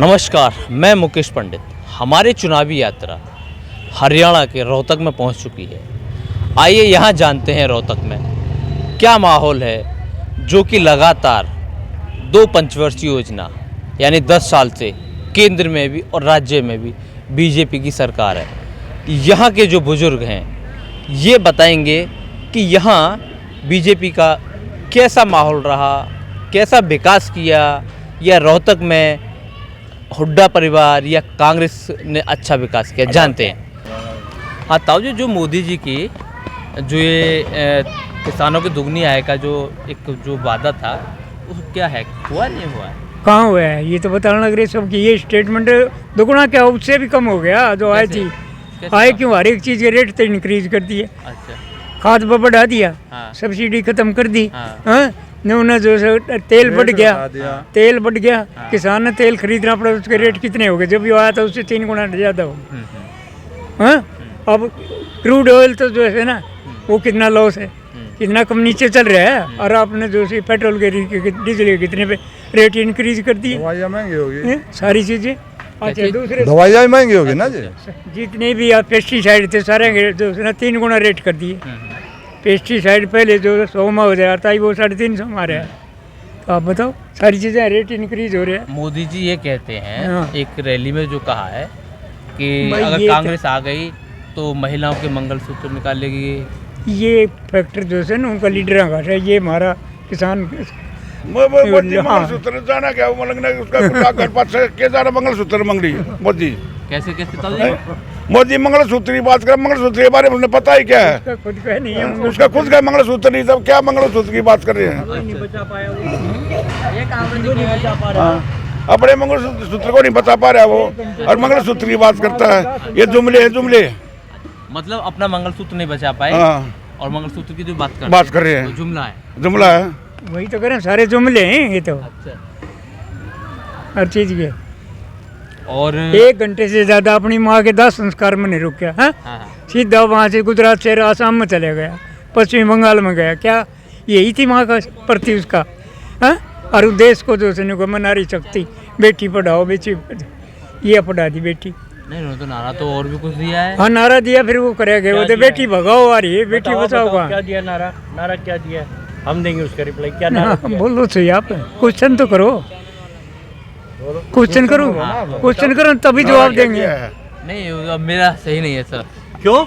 नमस्कार, मैं मुकेश पंडित। हमारी चुनावी यात्रा हरियाणा के रोहतक में पहुंच चुकी है। आइए यहां जानते हैं रोहतक में क्या माहौल है, जो कि लगातार 2 पंचवर्षीय योजना यानी 10 साल से केंद्र में भी और राज्य में भी बीजेपी की सरकार है। यहाँ के जो बुजुर्ग हैं ये बताएंगे कि यहाँ बीजेपी का कैसा माहौल रहा, कैसा विकास किया, या रोहतक में हुड्डा परिवार या कांग्रेस ने अच्छा विकास किया, जानते हैं। हाँ ताऊ जी, जो मोदी जी की जो ये किसानों की दुगनी आय का जो वादा था, वो क्या है, हुआ नहीं हुआ है? कहाँ हुआ है? ये तो बताने लग रहे सब कि ये स्टेटमेंट दुगुना क्या उससे भी कम हो गया जो आय थी। आय क्यों? हर एक चीज़ के रेट तो इंक्रीज कर दिए। अच्छा, खाद पर बढ़ा दिया। हाँ। सब्सिडी खत्म कर दी। हाँ। न जो तेल बढ़ गया, तेल बढ़ गया। किसान ने तेल खरीदना पड़ा, उसके रेट कितने हो गए? जब भी आया था उससे 3 गुना ज़्यादा हो। हाँ, अब क्रूड ऑयल तो जो है ना वो कितना लॉस है, कितना कम नीचे चल रहा है। और आपने जो सी पेट्रोल के डीजल के कितने पे रेट इंक्रीज कर दिए। दवाइयाँ महंगी होगी, सारी चीज़ें। अच्छा, दूसरे दवाइयाँ महंगी होगी ना जी। जितने भी आप पेस्टिसाइड थे सारे जो है ना 3 गुना रेट कर दिए। पेस्टिसाइड पहले जो 100 में हो जाता था वो 350 में आ रहा है। तो आप बताओ, सारी चीज़ें रेट इंक्रीज हो रहे हैं। मोदी जी ये कहते हैं, हाँ। एक रैली में जो कहा है कि भाई अगर ये कांग्रेस आ गई तो महिलाओं के मंगलसूत्र निकालेगी। ये फैक्टर जो है ना उनका लीडर का है। ये हमारा किसान मंगलसूत्र जाना क्या वो लगना उसका कुत्ता घर पास के जाना मंगलसूत्र मांग रही है मोदी। कैसे ताऊ जी? मोदी मंगलसूत्र की बात कर, मंगलसूत्र के बारे में उन्हें पता ही क्या है? उसका खुद का नहीं है। उसका खुद का मंगलसूत्र नहीं, तब क्या मंगलसूत्र की बात कर रहे हैं? अपने मंगलसूत्र को नहीं बचा पा रहा वो, और मंगलसूत्र की बात करता है। ये जुमले है, जुमले। मतलब अपना मंगलसूत्र नहीं बचा पाए। हाँ, और मंगलसूत्र की जो बात कर रहे हैं, तो जुमला है। जुमला है। वही तो करें, सारे जुमले हैं ये तो। अच्छा। हर चीज़ के। और 1 घंटे से ज़्यादा अपनी माँ के 10 संस्कार में नहीं रुक गया। हाँ, हाँ। सीधा वहाँ से गुजरात से आसाम में चले गया, पश्चिमी बंगाल में गया। क्या यही थी माँ का प्रति उसका? हाँ, और देश को जो है नारी शक्ति, बेटी पढ़ाओ, बेटी ये पढ़ा दी बेटी। नहीं, उन्होंने तो नारा तो और भी कुछ दिया है। हाँ, नारा दिया, फिर वो करेगा वो तो बेटी भगाओ आ रही है, बेटी बचाओ का। क्या दिया नारा? नारा क्या दिया? हम देंगे उसका रिप्लाई। क्या नारा? बोलो सही, आप क्वेश्चन तो करो, क्वेश्चन करो, क्वेश्चन करो तभी जवाब देंगे। नहीं, अब मेरा सही नहीं है सर। क्यों?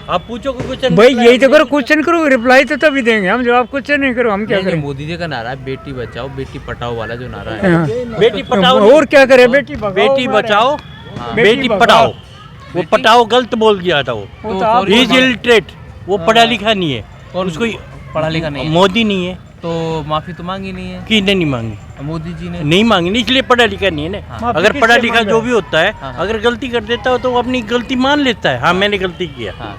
आप पूछो को क्वेश्चन। भाई यही तो करो, क्वेश्चन करो, रिप्लाई तो तभी देंगे हम। जवाब क्वेश्चन नहीं करो हम क्या नहीं, करें? मोदी जी का नारा है बेटी बचाओ बेटी पढ़ाओ वाला जो नारा है। हाँ। बेटी पढ़ाओ और क्या करे? बेटी भगाओ, बेटी बचाओ, हाँ। बेटी पढ़ाओ। वो पढ़ाओ गलत बोल गया था वो। वो तो आप- ही इज इलिटरेट, वो पढ़ा लिखा नहीं है। और उसको पढ़ा लिखा नहीं है, मोदी नहीं है तो माफी तो मांगी नहीं है कि नहीं मांगी, मोदी जी ने। नहीं मांगी नहीं, इसलिए पढ़ा लिखा नहीं है ना। हाँ। अगर पढ़ा लिखा जो भी होता है, हाँ। अगर गलती कर देता हो तो वो अपनी गलती मान लेता है। हाँ, मैंने गलती किया। हाँ।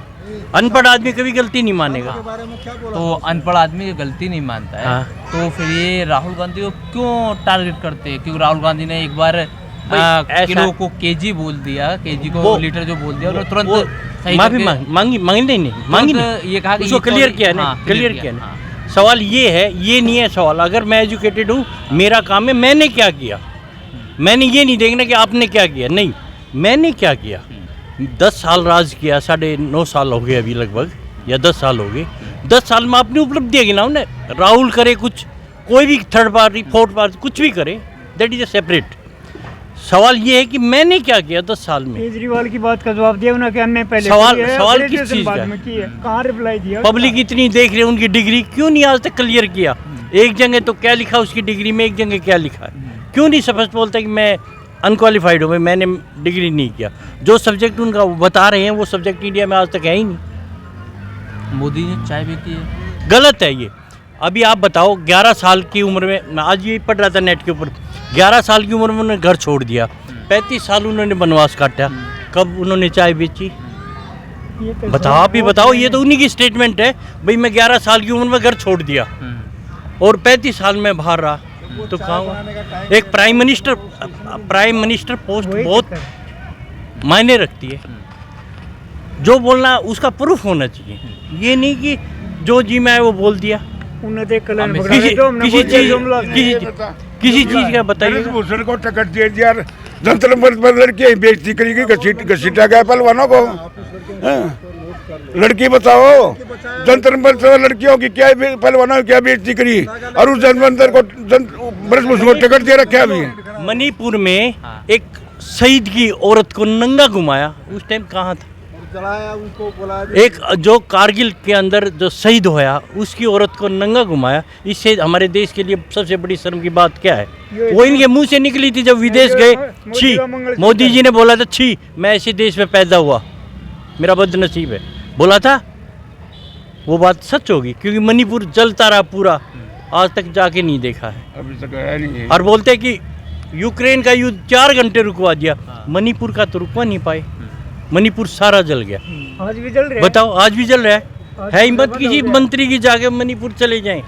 अनपढ़ आदमी कभी गलती नहीं मानेगा। तो अनपढ़ आदमी गलती नहीं मानता है। हाँ। तो फिर ये राहुल गांधी को क्यों टारगेट करते हैं? क्योंकि राहुल गांधी ने एक बार ऐसा- किलो को केजी बोल दिया, केजी को वो- लीटर जो बोल दिया, और वो तुरंत सही माफी करके- मांगी नहीं मांगी नहीं। ये कहा कि उसको ये क्लियर तो- किया ना, हाँ, क्लियर किया, किया ना। हाँ। सवाल ये है, ये नहीं है सवाल। अगर मैं एजुकेटेड हूँ, मेरा काम है मैंने क्या किया। मैंने ये नहीं देखना कि आपने क्या किया, नहीं, मैंने क्या किया। 10 साल राज किया, 9.5 साल हो गए अभी लगभग, या 10 साल हो गए। 10 साल में अपनी उपलब्धियाँ गिनाओ ना। राहुल करे कुछ, कोई भी थर्ड पार्टी फोर्थ पार्टी कुछ भी करे, दैट इज ए सेपरेट। सवाल ये है कि मैंने क्या किया 10 साल में। केजरीवाल की बात का जवाब दिया ना कि हमने पहले सवाल- किया है, सवाल ग्रेजुएशन किस चीज़ बाद का है? में की है। कहाँ रिप्लाई दिया? पब्लिक इतनी देख रही है, उनकी डिग्री क्यों नहीं आज तक क्लियर किया? एक जगह तो क्या लिखा उसकी डिग्री में, एक जगह क्या लिखा है? क्यों नहीं स्पष्ट बोलता कि मैं अनक्वालिफाइड हूँ, मैंने डिग्री नहीं किया? जो सब्जेक्ट उनका वो बता रहे हैं, वो सब्जेक्ट इंडिया में आज तक है ही नहीं। मोदी ने चाय पीती है। गलत है ये। अभी आप बताओ, 11 साल की उम्र में, मैं आज ये पढ़ रहा था नेट के ऊपर, 11 साल की उम्र में उन्होंने घर छोड़ दिया, 35 साल उन्होंने बनवास काटा, कब उन्होंने चाय बेची? ये तो बताओ, आप ही बताओ। ये तो उन्हीं की स्टेटमेंट है, भाई मैं 11 साल की उम्र में घर छोड़ दिया और 35 साल में बाहर रहा, तो कहाँ हुआ? एक प्राइम मिनिस्टर पोस्ट वही बहुत तो है। मायने रखती है। जो बोलना उसका प्रूफ होना चाहिए, ये नहीं कि जो जी मैं वो बोल दिया। उन्हें देख कल्याण किसी चीज का बताइए। भूषण को टिकट दे दिया, जंतर पर लड़कियां बेइज्जती करेगी, घसीटा गया पहलवानों को। हाँ? लड़की बचाओ, जंतर पर लड़कियों की क्या पहलवानों की क्या बेइज्जती करी, और उस जनमंदिर को को टिकट दे रखे अभी। मणिपुर में एक शहीद की औरत को नंगा घुमाया, उस टाइम कहाँ था? एक जो कारगिल के अंदर जो शहीद होया उसकी औरत को नंगा घुमाया। इससे हमारे देश के लिए सबसे बड़ी शर्म की बात क्या है? वो इनके मुंह से निकली थी जब विदेश गए, छी, मोदी जी ने बोला था छी मैं ऐसे देश में पैदा हुआ, मेरा बदनसीब है, बोला था। वो बात सच होगी क्योंकि मणिपुर जलता रहा पूरा, आज तक जाके नहीं देखा है। अभी तक आया नहीं है। और बोलते हैं कि यूक्रेन का युद्ध 4 घंटे रुकवा दिया, मणिपुर का तो रुकवा नहीं पाए। मणिपुर सारा जल गया। आज भी जल रहा है। बताओ, आज भी जल रहा है हिम्मत किसी मंत्री की जाके मणिपुर चले जाएं,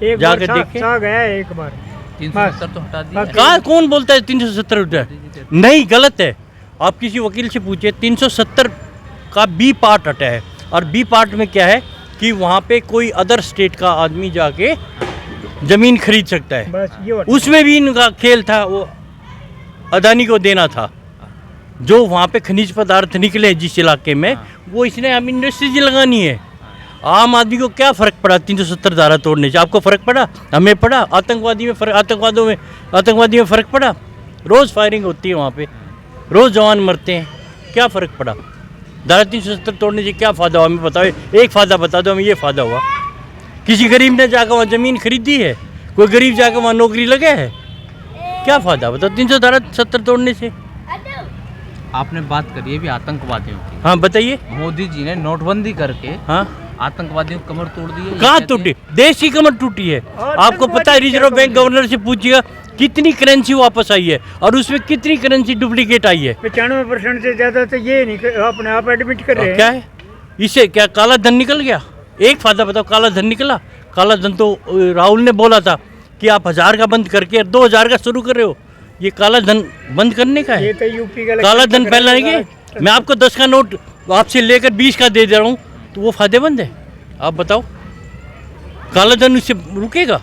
एक जाके बार देखें। सा गया है एक बार। 370 तो हटा दिया। कहाँ कौन बोलता है 370 उठा? नहीं, गलत है। आप किसी वकील से पूछिए, 370 का बी पार्ट हटा है। और बी पार्ट में क्या है कि वहाँ पे कोई अदर स्टेट का आदमी जाके जमीन खरीद सकता है। बस ये उसमें भी इनका खेल था, वो अदानी को देना था। जो वहाँ पे खनिज पदार्थ निकले जिस इलाके में, वो इसने अब इंडस्ट्रीज लगानी है। आम आदमी को क्या फ़र्क पड़ा 370 धारा तोड़ने से? आपको फ़र्क पड़ा? हमें पड़ा? आतंकवादियों में फ़र्क पड़ा? रोज़ फायरिंग होती है वहाँ पे, रोज़ जवान मरते हैं, क्या फ़र्क पड़ा? धारा 370 तोड़ने से क्या फ़ायदा हुआ? हमें बताओ, एक फ़ायदा बता दो हमें, ये फ़ायदा हुआ किसी गरीब ने जाकर वहाँ ज़मीन खरीदी है? कोई गरीब जाकर वहाँ नौकरी लगे है? क्या फ़ायदा बताओ 370 तोड़ने से? आपने बात करी है भी आतंकवादियों की। हाँ बताइए। मोदी जी ने नोटबंदी करके हाँ, आतंकवादियों की कमर तोड़ दी है। कहाँ टूटी? देश की कमर टूटी है। आपको पता है, रिजर्व बैंक गवर्नर से पूछिएगा कितनी करेंसी वापस आई है और उसमें कितनी करेंसी डुप्लीकेट आई है। 95% से ज्यादा तो ये नहीं अपने आप एडमिट कर रहे हैं। क्या है इससे? क्या काला धन निकल गया? एक फायदा बताओ, काला धन निकला? काला धन तो राहुल ने बोला था कि आप 1000 का बंद करके 2000 का शुरू कर रहे हो। ये काला धन बंद करने का ये है। तो यूपी का काला धन फैलाएंगे। मैं आपको 10 का नोट आपसे लेकर 20 का दे रहा हूँ, तो वो फायदेमंद है? आप बताओ, काला धन उससे रुकेगा?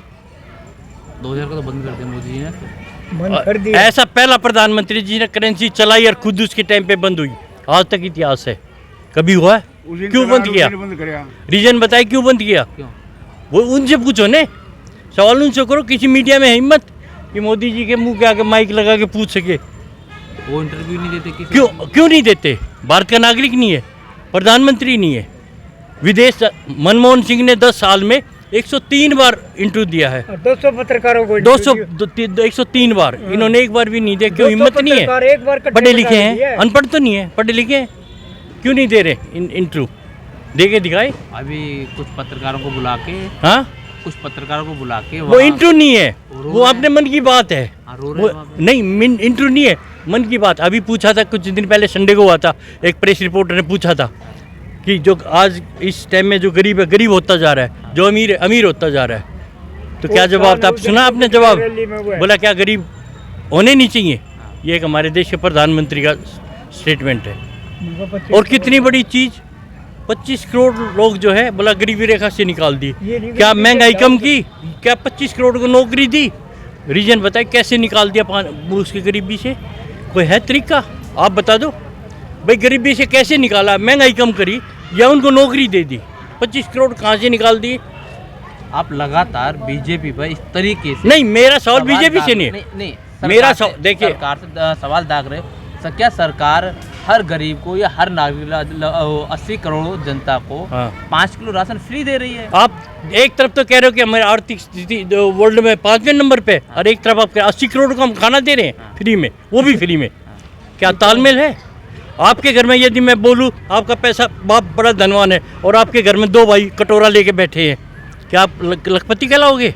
2000 का तो बंद कर दिया मोदी जी ने। बंद कर दिया। ऐसा पहला प्रधानमंत्री जी ने करेंसी चलाई और खुद उसके टाइम पे बंद हुई। आज तक इतिहास है, कभी हुआ है? क्यों बंद किया? रीजन बताए क्यों बंद किया? क्यों? वो उनसे पूछो ने, सवाल उनसे करो। किसी मीडिया में हिम्मत कि मोदी जी के मुंह के आगे माइक लगा के पूछ सके? वो इंटरव्यू नहीं देते किसी? क्यों नहीं देते? भारत का नागरिक नहीं है, प्रधानमंत्री नहीं है। विदेश मनमोहन सिंह ने 10 साल में 103 बार इंटरव्यू दिया है। 200 पत्रकारों को 103 बार। इन्होंने एक बार भी नहीं दिया। क्यों? हिम्मत नहीं है? एक बार पढ़े लिखे हैं, अनपढ़ तो नहीं है, पढ़े लिखे हैं। क्यों नहीं दे रहे इंटरव्यू? दे के दिखाए। अभी कुछ पत्रकारों को बुला के, हाँ, कुछ पत्रकारों को बुला के वो इंटरव्यू नहीं है, वो अपने मन की बात है। रो रहे हैं वहाँ पे। नहीं, इंटरव्यू नहीं है, मन की बात। अभी पूछा था, कुछ दिन पहले संडे को हुआ था, एक प्रेस रिपोर्टर ने पूछा था कि जो आज इस टाइम में जो गरीब है, गरीब होता जा रहा है, जो अमीर है, अमीर होता जा रहा है। तो क्या जवाब था? सुना आपने जवाब? बोला क्या गरीब होने नहीं चाहिए? ये एक हमारे देश के प्रधानमंत्री का स्टेटमेंट है। और कितनी बड़ी चीज़, 25 करोड़ लोग जो है बोला गरीबी रेखा से निकाल दी। क्या महंगाई कम की? क्या 25 करोड़ को नौकरी दी? रीजन बताए कैसे निकाल दिया उसकी गरीबी से? कोई है तरीका? आप बता दो भाई, गरीबी से कैसे निकाला? महंगाई कम करी या उनको नौकरी दे दी? 25 करोड़ कहाँ से निकाल दिए? आप लगातार बीजेपी पर इस तरीके से नहीं, मेरा सवाल बीजेपी से नहीं है। नहीं, मेरा सरकार से- देखिए, सरकार से सवाल दाग रहे हो। क्या सरकार हर गरीब को या हर नागरिक 80 करोड़ जनता को हाँ। 5 किलो राशन फ्री दे रही है? आप एक तरफ तो कह रहे हो कि हमारी आर्थिक स्थिति वर्ल्ड में 5वें नंबर पे, और एक तरफ आप 80 करोड़ का हम खाना दे रहे हैं फ्री में, वो भी फ्री में। क्या तालमेल है? आपके घर में यदि मैं बोलूँ आपका पैसा, बाप बड़ा धनवान है और आपके घर में 2 भाई कटोरा लेके बैठे हैं, क्या आप लखपति कहलाओगे?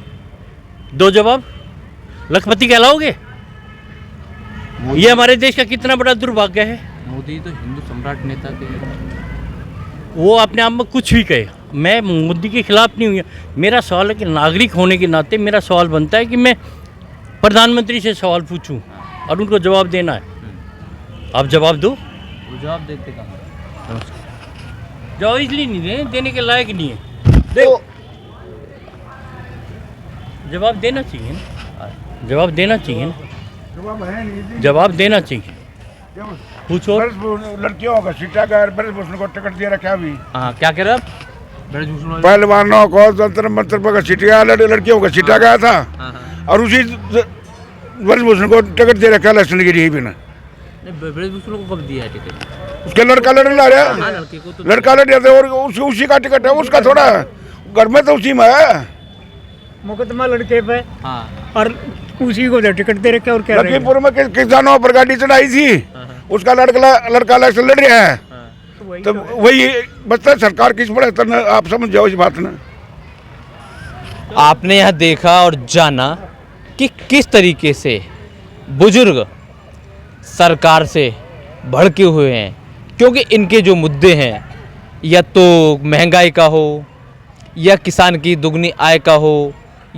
दो जवाब, लखपति कहलाओगे? ये हमारे देश का कितना बड़ा दुर्भाग्य है। मोदी तो हिंदू सम्राट नेता थे। वो अपने आप में कुछ भी कहे, मैं मोदी के खिलाफ नहीं हुई। मेरा सवाल है कि नागरिक होने के नाते मेरा सवाल बनता है कि मैं प्रधानमंत्री से सवाल पूछूं और उनको जवाब देना है। आप जवाब दो। वो जवाब देते कहाँ? जवाब इसलिए नहीं देने के लायक नहीं है। देखो, जवाब देना चाहिए ना, जवाब देना चाहिए ना। जवाब देना चाहिए। पूछो। लड़कियों का सीटा का ब्रजभूषण को टिकट दे रखा अभी। हाँ, क्या कह रहे हैं आप? ब्रजभूषण पहलवानों को जंतर मंतर पर सीटा लड़कियों का सीटा गया था और उसी ब्रजभूषण को टिकट दे रखा इलेक्शन के लिए भी ना। ब्रजभूषण को कब दिया है टिकट? उसके लड़का लड़ ला रहा हाँ, लड़के को तो लड़का लड़ जाते और उसी का टिकट है उसका थोड़ा घर में तो उसी में है मुकदमा लड़के पे हाँ और उसी को तो टिकट दे रखे और क्या रहेगा? लखीमपुर में किसानों पर गाड़ी चढ़ाई थी उसका लड़का इलेक्शन लड़ रहा है तो वही बचता सरकार किस पड़े तो आप समझ जाओ इस बात ना। आपने यहाँ देखा और जाना कि किस तरीके से बुजुर्ग सरकार से भड़के हुए हैं, क्योंकि इनके जो मुद्दे हैं या तो महंगाई का हो या किसान की दुगनी आय का हो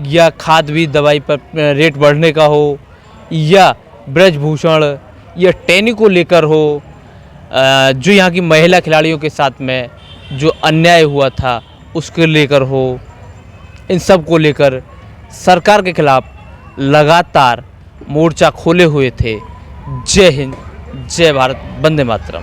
या खाद बीज दवाई पर रेट बढ़ने का हो या ब्रजभूषण या टेनी को लेकर हो, जो यहाँ की महिला खिलाड़ियों के साथ में जो अन्याय हुआ था उसके लेकर हो, इन सब को लेकर सरकार के खिलाफ लगातार मोर्चा खोले हुए थे। जय हिंद, जय भारत, वंदे मातरम।